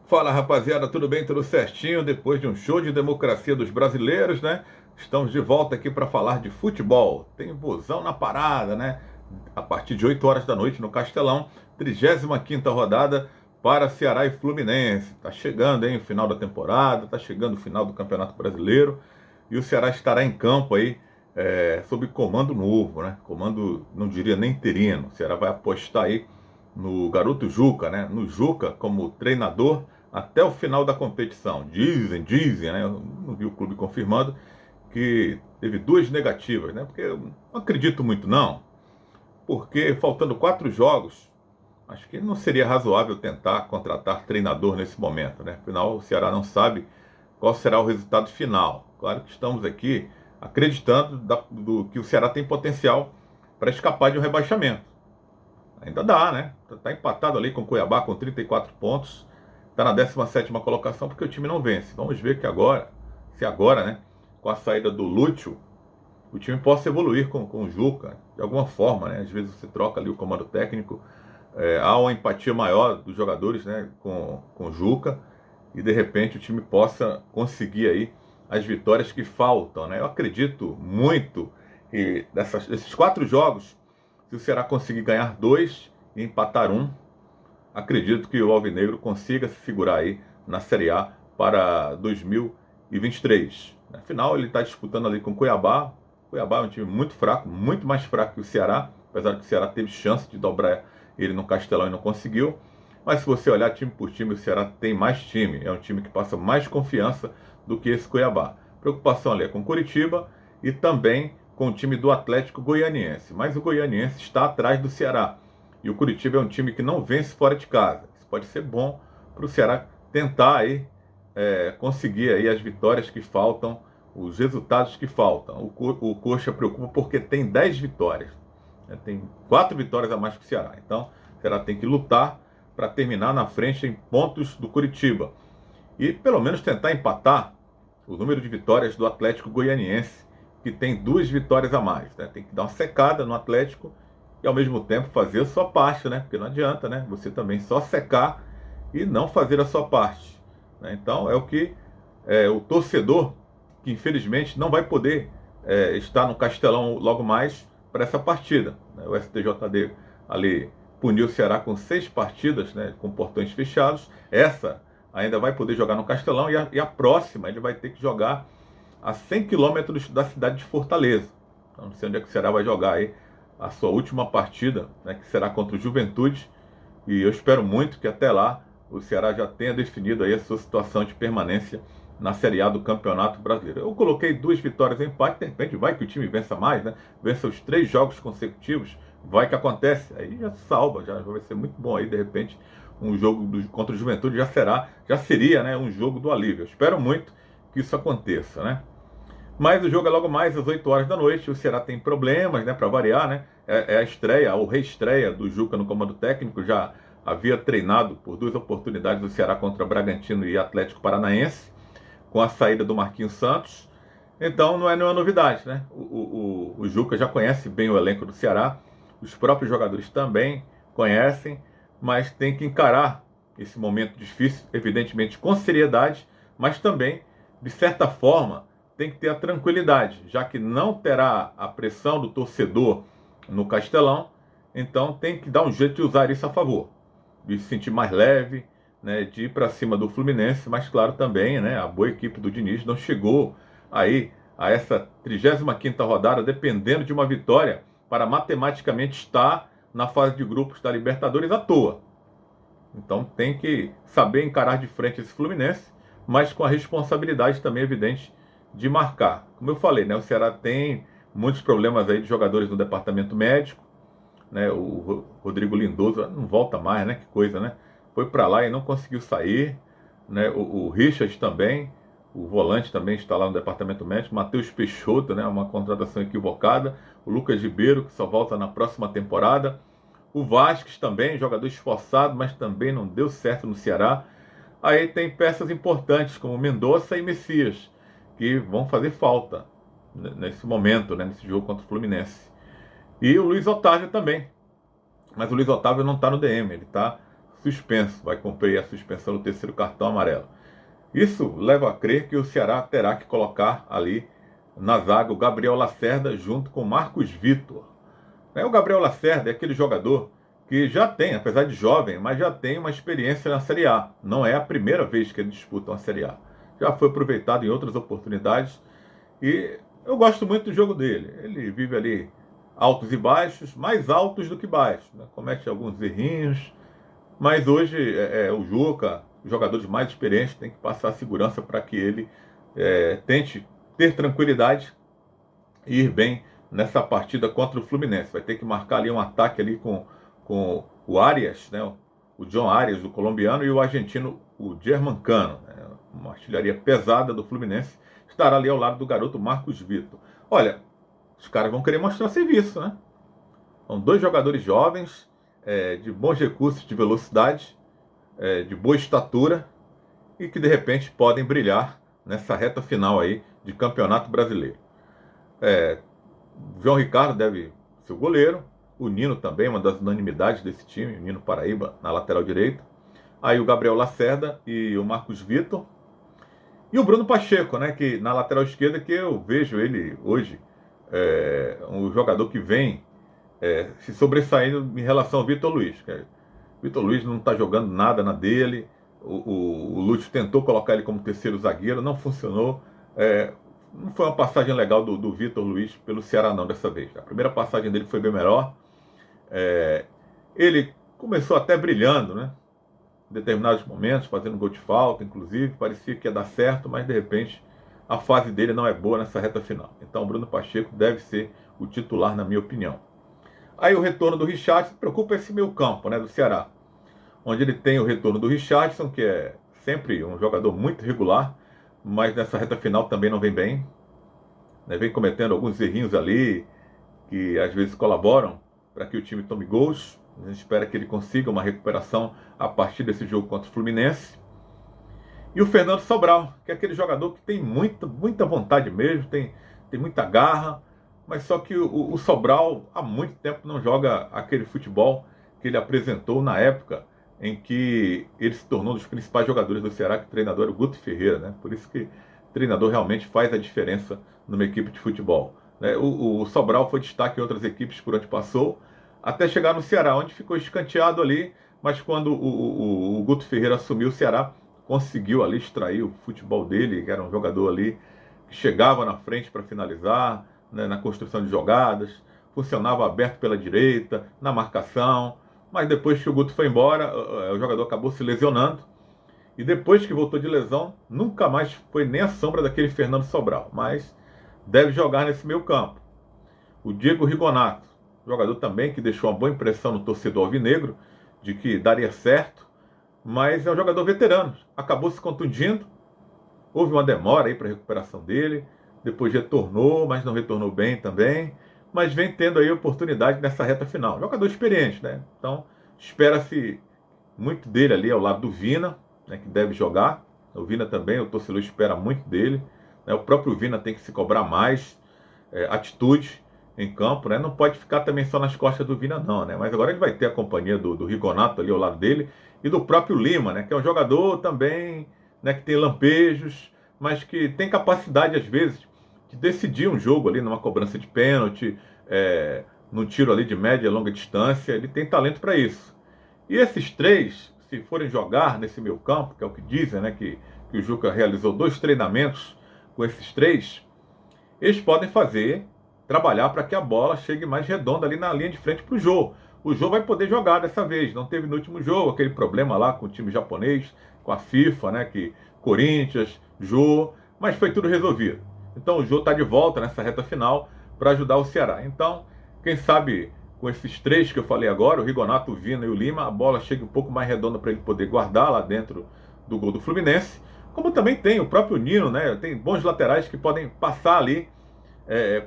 Fala rapaziada, tudo bem? Tudo certinho? Depois de um show de democracia dos brasileiros, né? Estamos de volta aqui para falar de futebol. Tem Vozão na parada, né? A partir de 8 horas da noite no Castelão, 35ª rodada para Ceará e Fluminense. Tá chegando, hein? O final da temporada, tá chegando o final do Campeonato Brasileiro e o Ceará estará em campo aí sob comando novo, né? Comando, não diria nem interino. O Ceará vai apostar aí no garoto Juca, né? No Juca como treinador até o final da competição. Dizem, né? Eu não vi o clube confirmando que teve duas negativas, né? Porque eu não acredito muito não, porque faltando 4 jogos, acho que não seria razoável tentar contratar treinador nesse momento, né? Afinal, o Ceará não sabe qual será o resultado final. Claro que estamos aqui acreditando do que o Ceará tem potencial para escapar de um rebaixamento. Ainda dá, né? Tá empatado ali com o Cuiabá com 34 pontos. Tá na 17ª colocação porque o time não vence. Vamos ver que agora, se agora, né, com a saída do Lúcio, o time possa evoluir com o Juca, de alguma forma, né? Às vezes você troca ali o comando técnico, há uma empatia maior dos jogadores, né, com o Juca, e de repente o time possa conseguir aí as vitórias que faltam, né? Eu acredito muito que desses 4 jogos, se o Ceará conseguir ganhar 2 e empatar um, acredito que o Alvinegro consiga se segurar aí na Série A para 2023. Afinal, ele está disputando ali com o Cuiabá. O Cuiabá é um time muito fraco, muito mais fraco que o Ceará, apesar que o Ceará teve chance de dobrar ele no Castelão e não conseguiu. Mas se você olhar time por time, o Ceará tem mais time. É um time que passa mais confiança do que esse Cuiabá. Preocupação ali é com Curitiba e também com o time do Atlético Goianiense. Mas o Goianiense está atrás do Ceará. E o Curitiba é um time que não vence fora de casa. Isso pode ser bom para o Ceará tentar aí, conseguir aí as vitórias que faltam, os resultados que faltam. O Coxa preocupa porque tem 10 vitórias. Né? Tem 4 vitórias a mais que o Ceará. Então, o Ceará tem que lutar para terminar na frente em pontos do Curitiba. E pelo menos tentar empatar o número de vitórias do Atlético Goianiense, que tem 2 vitórias a mais. Né? Tem que dar uma secada no Atlético e ao mesmo tempo fazer a sua parte, né? Porque não adianta, né? Você também só secar e não fazer a sua parte. Né? Então é o que o torcedor, que infelizmente não vai poder estar no Castelão logo mais para essa partida. Né? O STJD ali puniu o Ceará com 6 partidas, né, com portões fechados. Essa ainda vai poder jogar no Castelão e a próxima ele vai ter que jogar a 100 quilômetros da cidade de Fortaleza. Então, não sei onde é que o Ceará vai jogar aí a sua última partida, né, que será contra o Juventude. E eu espero muito que até lá o Ceará já tenha definido aí a sua situação de permanência na Série A do Campeonato Brasileiro. Eu coloquei 2 vitórias em empate, de repente vai que o time vença mais, né? Vença os 3 jogos consecutivos, vai que acontece. Aí já salva, já vai ser muito bom aí, de repente, um jogo contra o Juventude já seria, né, um jogo do alívio. Eu espero muito que isso aconteça, né? Mas o jogo é logo mais às 8 horas da noite. O Ceará tem problemas, né, para variar, né? É a estreia, ou reestreia do Juca no comando técnico. Já havia treinado por 2 oportunidades o Ceará contra Bragantino e Atlético Paranaense, com a saída do Marquinhos Santos. Então não é nenhuma novidade, né? O Juca já conhece bem o elenco do Ceará, os próprios jogadores também conhecem, mas tem que encarar esse momento difícil, evidentemente com seriedade, mas também, de certa forma, tem que ter a tranquilidade, já que não terá a pressão do torcedor no Castelão, então tem que dar um jeito de usar isso a favor, de se sentir mais leve, né, de ir para cima do Fluminense, mas claro também, né, a boa equipe do Diniz não chegou aí a essa 35ª rodada dependendo de uma vitória para matematicamente estar na fase de grupos da Libertadores à toa. Então tem que saber encarar de frente esse Fluminense, mas com a responsabilidade também evidente de marcar. Como eu falei, né, o Ceará tem muitos problemas aí de jogadores no departamento médico, né, o Rodrigo Lindoso não volta mais, né, que coisa, né? Foi para lá e não conseguiu sair, né? O Richard também, o volante também está lá no departamento médico, Matheus Peixoto, né, uma contratação equivocada, o Lucas Ribeiro, que só volta na próxima temporada, o Vasquez também, jogador esforçado, mas também não deu certo no Ceará. Aí tem peças importantes como Mendonça e Messias, que vão fazer falta nesse momento, né, nesse jogo contra o Fluminense. E o Luiz Otávio também. Mas o Luiz Otávio não está no DM, ele está suspenso, vai cumprir a suspensão do terceiro cartão amarelo. Isso leva a crer que o Ceará terá que colocar ali na zaga o Gabriel Lacerda junto com o Marcos Vitor. O Gabriel Lacerda é aquele jogador que já tem, apesar de jovem, mas já tem uma experiência na Série A. Não é a primeira vez que ele disputa uma Série A. Já foi aproveitado em outras oportunidades e eu gosto muito do jogo dele. Ele vive ali altos e baixos, mais altos do que baixos, né? Comete alguns errinhos, mas hoje o Juca, os jogadores mais experientes, tem que passar segurança para que ele tente ter tranquilidade e ir bem nessa partida contra o Fluminense. Vai ter que marcar ali um ataque ali com o Arias, né? O John Arias, o colombiano, e o argentino, o Germancano, né? Uma artilharia pesada do Fluminense, estará ali ao lado do garoto Marcos Vitor. Olha, os caras vão querer mostrar serviço, né? São dois jogadores jovens, de bons recursos de velocidade, de boa estatura, e que de repente podem brilhar nessa reta final aí de Campeonato Brasileiro. João Ricardo deve ser o goleiro, o Nino também, uma das unanimidades desse time, o Nino Paraíba na lateral direita, aí o Gabriel Lacerda e o Marcos Vitor, e o Bruno Pacheco, né, que na lateral esquerda, que eu vejo ele hoje, um jogador que vem se sobressaindo em relação ao Vitor Luiz. Vitor Luiz não está jogando nada na dele, o Lúcio tentou colocar ele como terceiro zagueiro, não funcionou. Não foi uma passagem legal do Vitor Luiz pelo Ceará não dessa vez. A primeira passagem dele foi bem melhor. Ele começou até brilhando, né? Em determinados momentos, fazendo gol de falta, inclusive, parecia que ia dar certo, mas de repente a fase dele não é boa nessa reta final. Então o Bruno Pacheco deve ser o titular, na minha opinião. Aí o retorno do Richardson, preocupa esse meio campo, né, do Ceará, onde ele tem o retorno do Richardson, que é sempre um jogador muito regular, mas nessa reta final também não vem bem, né? Vem cometendo alguns errinhos ali, que às vezes colaboram para que o time tome gols. A gente espera que ele consiga uma recuperação a partir desse jogo contra o Fluminense. E o Fernando Sobral, que é aquele jogador que tem muita vontade mesmo, tem muita garra, mas só que o Sobral há muito tempo não joga aquele futebol que ele apresentou na época em que ele se tornou um dos principais jogadores do Ceará, que o treinador era o Guto Ferreira, né? Por isso que o treinador realmente faz a diferença numa equipe de futebol, né? O Sobral foi destaque em outras equipes por onde passou, até chegar no Ceará, onde ficou escanteado ali, mas quando o Guto Ferreira assumiu o Ceará, conseguiu ali extrair o futebol dele, que era um jogador ali que chegava na frente para finalizar, né, na construção de jogadas, funcionava aberto pela direita, na marcação, mas depois que o Guto foi embora, o jogador acabou se lesionando, e depois que voltou de lesão, nunca mais foi nem a sombra daquele Fernando Sobral, mas deve jogar nesse meio campo. O Diego Rigonato, jogador também que deixou uma boa impressão no torcedor alvinegro, de que daria certo, mas é um jogador veterano, acabou se contundindo, houve uma demora aí para a recuperação dele, depois retornou, mas não retornou bem também, mas vem tendo aí oportunidade nessa reta final. Jogador experiente, né? Então, espera-se muito dele ali ao lado do Vina, né, que deve jogar. O Vina também, o torcedor espera muito dele, né? O próprio Vina tem que se cobrar mais atitude em campo, né? Não pode ficar também só nas costas do Vina não, né? Mas agora ele vai ter a companhia do Rigonato ali ao lado dele e do próprio Lima, né? Que é um jogador também, né, que tem lampejos, mas que tem capacidade às vezes de decidir um jogo ali numa cobrança de pênalti, num tiro ali de média e longa distância. Ele tem talento para isso. E esses três, se forem jogar nesse meio campo, que é o que dizem, né, que o Juca realizou 2 treinamentos com esses três, eles podem trabalhar para que a bola chegue mais redonda ali na linha de frente para o Jô. O Jô vai poder jogar dessa vez. Não teve no último jogo aquele problema lá com o time japonês, com a FIFA, né, que Corinthians, Jô, mas foi tudo resolvido. Então o Jô está de volta nessa reta final para ajudar o Ceará. Então, quem sabe com esses três que eu falei agora, o Rigonato, o Vina e o Lima, a bola chega um pouco mais redonda para ele poder guardar lá dentro do gol do Fluminense. Como também tem o próprio Nino, né? Tem bons laterais que podem passar ali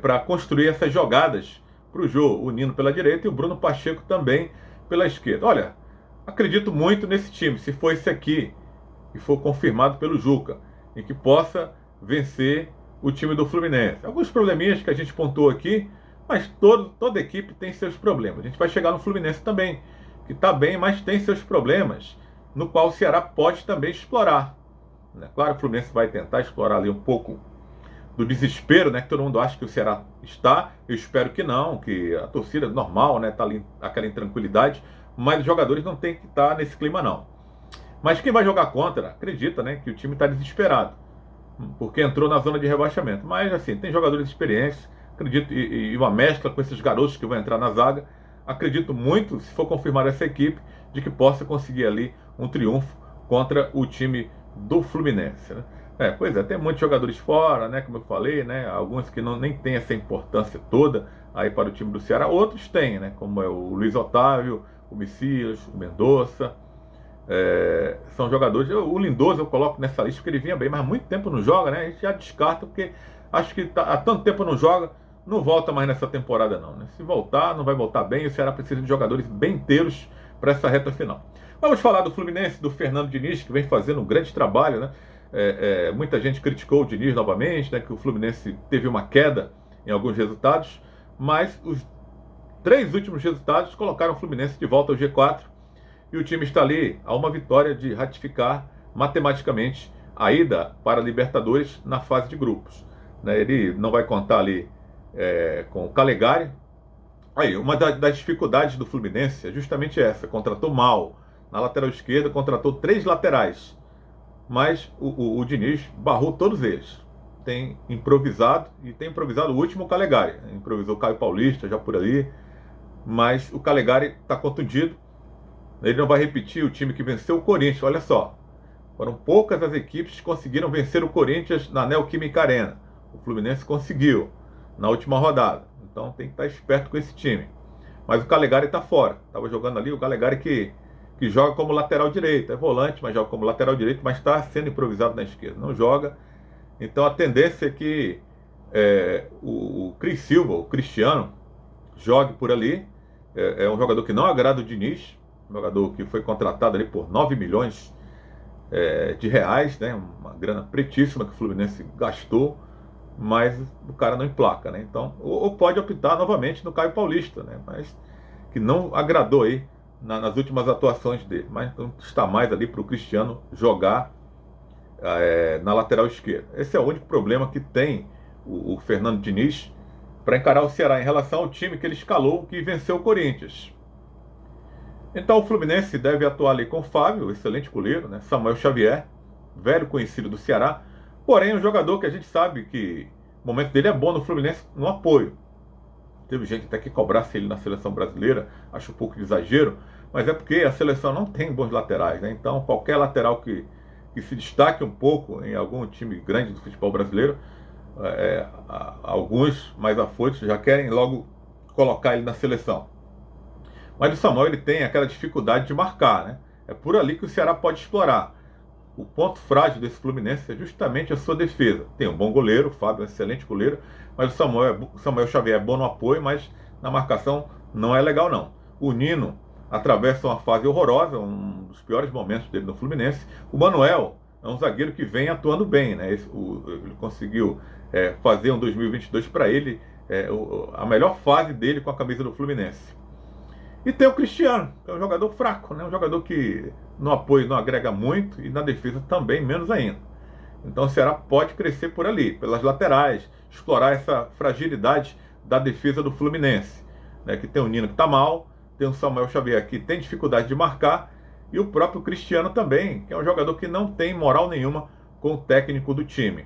para construir essas jogadas para o Jô. O Nino pela direita e o Bruno Pacheco também pela esquerda. Olha, acredito muito nesse time, se for esse aqui e for confirmado pelo Juca, em que possa vencer o time do Fluminense. Alguns probleminhas que a gente pontuou aqui, mas toda equipe tem seus problemas. A gente vai chegar no Fluminense também, que está bem, mas tem seus problemas, no qual o Ceará pode também explorar. Né? Claro que o Fluminense vai tentar explorar ali um pouco do desespero, né, que todo mundo acha que o Ceará está. Eu espero que não, que a torcida normal, né, tá ali aquela intranquilidade, mas os jogadores não tem que estar nesse clima não. Mas quem vai jogar contra, acredita, né, que o time está desesperado, porque entrou na zona de rebaixamento. Mas assim, tem jogadores experientes, acredito, e uma mescla com esses garotos que vão entrar na zaga. Acredito muito, se for confirmar essa equipe, de que possa conseguir ali um triunfo contra o time do Fluminense, né? Pois é, tem muitos jogadores fora, né, como eu falei, né, alguns que nem têm essa importância toda aí para o time do Ceará, outros têm, né, como é o Luiz Otávio, o Messias, o Mendonça, são jogadores. O Lindoso eu coloco nessa lista porque ele vinha bem, mas há muito tempo não joga, né, a gente já descarta porque acho que há tanto tempo não joga, não volta mais nessa temporada não, né, se voltar, não vai voltar bem, o Ceará precisa de jogadores bem inteiros para essa reta final. Vamos falar do Fluminense, do Fernando Diniz, que vem fazendo um grande trabalho, né? Muita gente criticou o Diniz novamente, né, que o Fluminense teve uma queda em alguns resultados, mas os 3 últimos resultados colocaram o Fluminense de volta ao G4 e o time está ali a uma vitória de ratificar matematicamente a ida para a Libertadores na fase de grupos. Né, ele não vai contar ali com o Calegari. Aí, uma das dificuldades do Fluminense é justamente essa: contratou mal. Na lateral esquerda, contratou 3 laterais, mas o Diniz barrou todos eles. Tem improvisado, e tem improvisado o último, o Calegari. Improvisou o Caio Paulista já por ali, mas o Calegari está contundido. Ele não vai repetir o time que venceu o Corinthians. Olha só, foram poucas as equipes que conseguiram vencer o Corinthians na Neoquímica Arena. O Fluminense conseguiu na última rodada, então tem que estar esperto com esse time. Mas o Calegari está fora, estava jogando ali o Calegari que joga como lateral direito, é volante, mas joga como lateral direito, mas está sendo improvisado na esquerda, não joga. Então a tendência é que o Cris Silva, o Cristiano, jogue por ali. É um jogador que não agrada o Diniz, um jogador que foi contratado ali por 9 milhões de reais, né? Uma grana pretíssima que o Fluminense gastou, mas o cara não emplaca, né? Então, ou pode optar novamente no Caio Paulista, né? Mas que não agradou aí nas últimas atuações dele, mas então está mais ali para o Cristiano jogar na lateral esquerda. Esse é o único problema que tem o Fernando Diniz para encarar o Ceará em relação ao time que ele escalou, que venceu o Corinthians. Então o Fluminense deve atuar ali com o Fábio, excelente goleiro, né? Samuel Xavier, velho conhecido do Ceará, porém um jogador que a gente sabe que o momento dele é bom no Fluminense no apoio. Teve gente até que cobrasse ele na seleção brasileira, acho um pouco de exagero, mas é porque a seleção não tem bons laterais, né? Então qualquer lateral que se destaque um pouco em algum time grande do futebol brasileiro, alguns mais afoitos já querem logo colocar ele na seleção. Mas o Samuel, ele tem aquela dificuldade de marcar, né? É por ali que o Ceará pode explorar. O ponto frágil desse Fluminense é justamente a sua defesa. Tem um bom goleiro, o Fábio é um excelente goleiro, mas o Samuel Xavier é bom no apoio, mas na marcação não é legal não. O Nino atravessa uma fase horrorosa, um dos piores momentos dele no Fluminense. O Manuel é um zagueiro que vem atuando bem, né? Ele conseguiu fazer um 2022 para ele, a melhor fase dele com a camisa do Fluminense. E tem o Cristiano, que é um jogador fraco, né? Um jogador que no apoio não agrega muito e na defesa também menos ainda. Então o Ceará pode crescer por ali, pelas laterais, explorar essa fragilidade da defesa do Fluminense, né? Que tem o Nino que está mal, tem o Samuel Xavier que tem dificuldade de marcar, e o próprio Cristiano também, que é um jogador que não tem moral nenhuma com o técnico do time.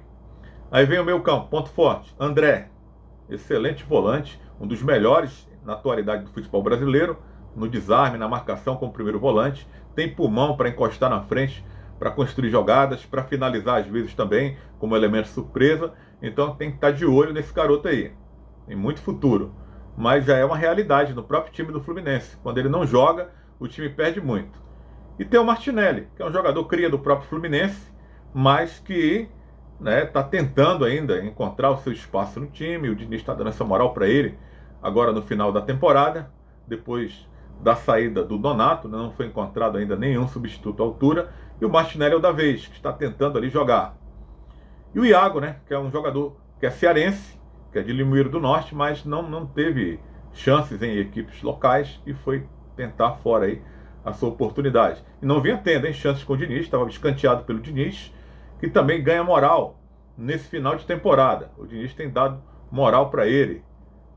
Aí vem o meio campo, ponto forte, André, excelente volante, um dos melhores na atualidade do futebol brasileiro, no desarme, na marcação como primeiro volante, tem pulmão para encostar na frente, para construir jogadas, para finalizar às vezes também, como elemento surpresa. Então tem que estar de olho nesse garoto aí, tem muito futuro, mas já é uma realidade no próprio time do Fluminense. Quando ele não joga, o time perde muito. E tem o Martinelli, que é um jogador cria do próprio Fluminense, mas que está tentando ainda encontrar o seu espaço no time. O Diniz está dando essa moral para ele agora no final da temporada, depois da saída do Donato, não foi encontrado ainda nenhum substituto à altura, e o Martinelli é o da vez, que está tentando ali jogar. E o Iago, né, que é um jogador que é cearense, que é de Limoeiro do Norte, mas não teve chances em equipes locais e foi tentar fora aí a sua oportunidade. E não vinha tendo, hein, chances com o Diniz, estava escanteado pelo Diniz, que também ganha moral nesse final de temporada. O Diniz tem dado moral para ele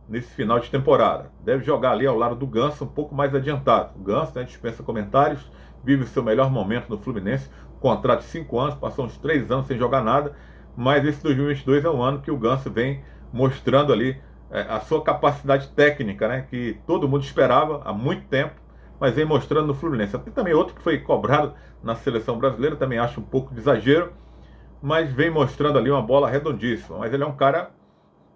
nesse final de temporada. Deve jogar ali ao lado do Ganso, um pouco mais adiantado. O Ganso, né, dispensa comentários, vive o seu melhor momento no Fluminense, contrato de 5 anos, passou uns 3 anos sem jogar nada, mas esse 2022 é um ano que o Ganso vem mostrando ali a sua capacidade técnica, né, que todo mundo esperava há muito tempo, mas vem mostrando no Fluminense. Tem também outro que foi cobrado na seleção brasileira, também acho um pouco de exagero, mas vem mostrando ali uma bola redondíssima. Mas ele é um cara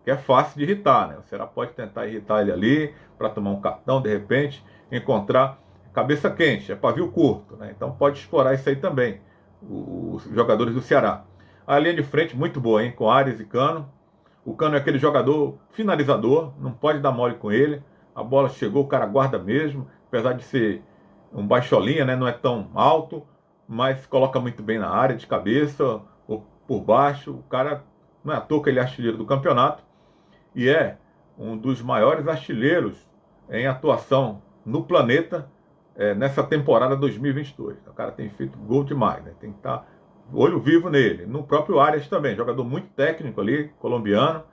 que é fácil de irritar, né? O Ceará pode tentar irritar ele ali, para tomar um cartão, de repente, encontrar cabeça quente, é pavio curto, né? Então pode explorar isso aí também, os jogadores do Ceará. A linha de frente muito boa, hein? Com Arias e Cano. O Cano é aquele jogador finalizador, não pode dar mole com ele. A bola chegou, o cara guarda mesmo, apesar de ser um baixolinha, né? Não é tão alto, mas coloca muito bem na área, de cabeça, ou por baixo. O cara, não é à toa que ele é artilheiro do campeonato, e é um dos maiores artilheiros em atuação no planeta nessa temporada 2022. O cara tem feito gol demais, né? Tem que estar olho vivo nele. No próprio Arias também, jogador muito técnico ali, colombiano,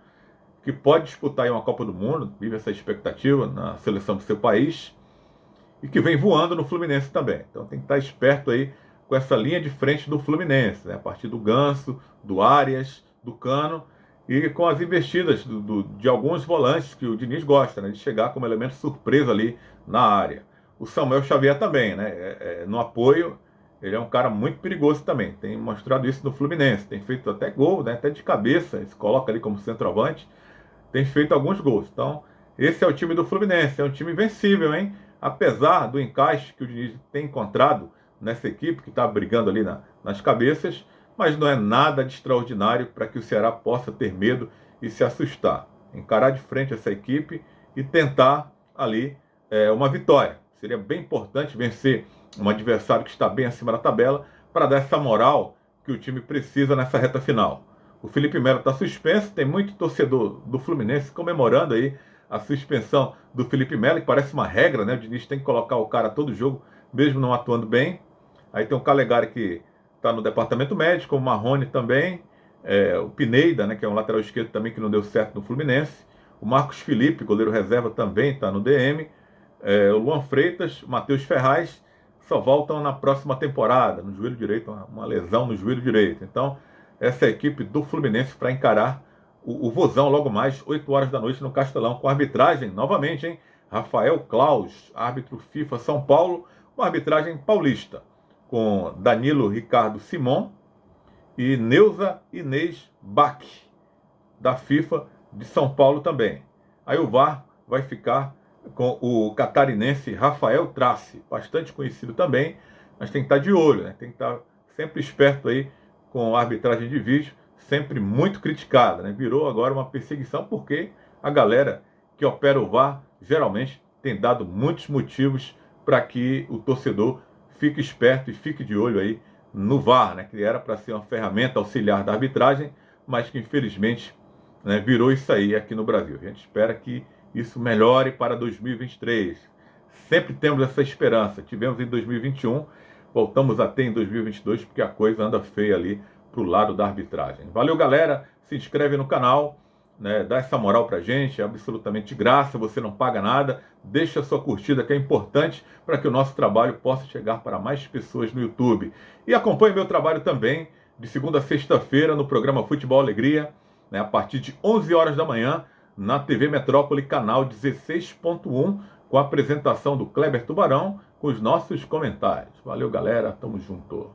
que pode disputar aí uma Copa do Mundo, vive essa expectativa na seleção do seu país, e que vem voando no Fluminense também. Então tem que estar esperto aí com essa linha de frente do Fluminense, né? A partir do Ganso, do Arias, do Cano, e com as investidas de alguns volantes que o Diniz gosta, né, de chegar como elemento surpresa ali na área. O Samuel Xavier também, né, no apoio, ele é um cara muito perigoso também. Tem mostrado isso no Fluminense, tem feito até gol, né, até de cabeça, se coloca ali como centroavante, tem feito alguns gols. Então, esse é o time do Fluminense, é um time vencível, hein? Apesar do encaixe que o Diniz tem encontrado nessa equipe, que está brigando ali nas cabeças, mas não é nada de extraordinário para que o Ceará possa ter medo e se assustar. Encarar de frente essa equipe e tentar ali uma vitória. Seria bem importante vencer um adversário que está bem acima da tabela para dar essa moral que o time precisa nessa reta final. O Felipe Melo está suspenso, tem muito torcedor do Fluminense comemorando aí a suspensão do Felipe Melo, que parece uma regra, né? O Diniz tem que colocar o cara todo jogo, mesmo não atuando bem. Aí tem o Calegari que está no departamento médico, o Marrone também, o Pineda, né, que é um lateral esquerdo também que não deu certo no Fluminense, o Marcos Felipe, goleiro reserva, também está no DM, o Luan Freitas, o Matheus Ferraz, só voltam na próxima temporada, no joelho direito, uma lesão no joelho direito. Então, essa é a equipe do Fluminense para encarar o Vozão logo mais, 8 horas da noite no Castelão, com arbitragem, novamente, hein? Rafael Claus, árbitro FIFA São Paulo, com arbitragem paulista, com Danilo Ricardo Simon e Neuza Inês Bach, da FIFA de São Paulo também. Aí o VAR vai ficar com o catarinense Rafael Trace, bastante conhecido também, mas tem que estar de olho, né? Tem que estar sempre esperto aí com a arbitragem de vídeo, sempre muito criticada, né? Virou agora uma perseguição porque a galera que opera o VAR geralmente tem dado muitos motivos para que o torcedor fique esperto e fique de olho aí no VAR, né, que era para ser uma ferramenta auxiliar da arbitragem, mas que infelizmente, né, virou isso aí aqui no Brasil. A gente espera que isso melhore para 2023. Sempre temos essa esperança. Tivemos em 2021, voltamos a ter em 2022, porque a coisa anda feia ali para o lado da arbitragem. Valeu, galera. Se inscreve no canal, né, dá essa moral pra gente, é absolutamente de graça, você não paga nada, deixa a sua curtida que é importante para que o nosso trabalho possa chegar para mais pessoas no YouTube. E acompanhe meu trabalho também, de segunda a sexta-feira, no programa Futebol Alegria, né, a partir de 11 horas da manhã, na TV Metrópole, canal 16.1, com a apresentação do Kleber Tubarão, com os nossos comentários. Valeu, galera, tamo junto.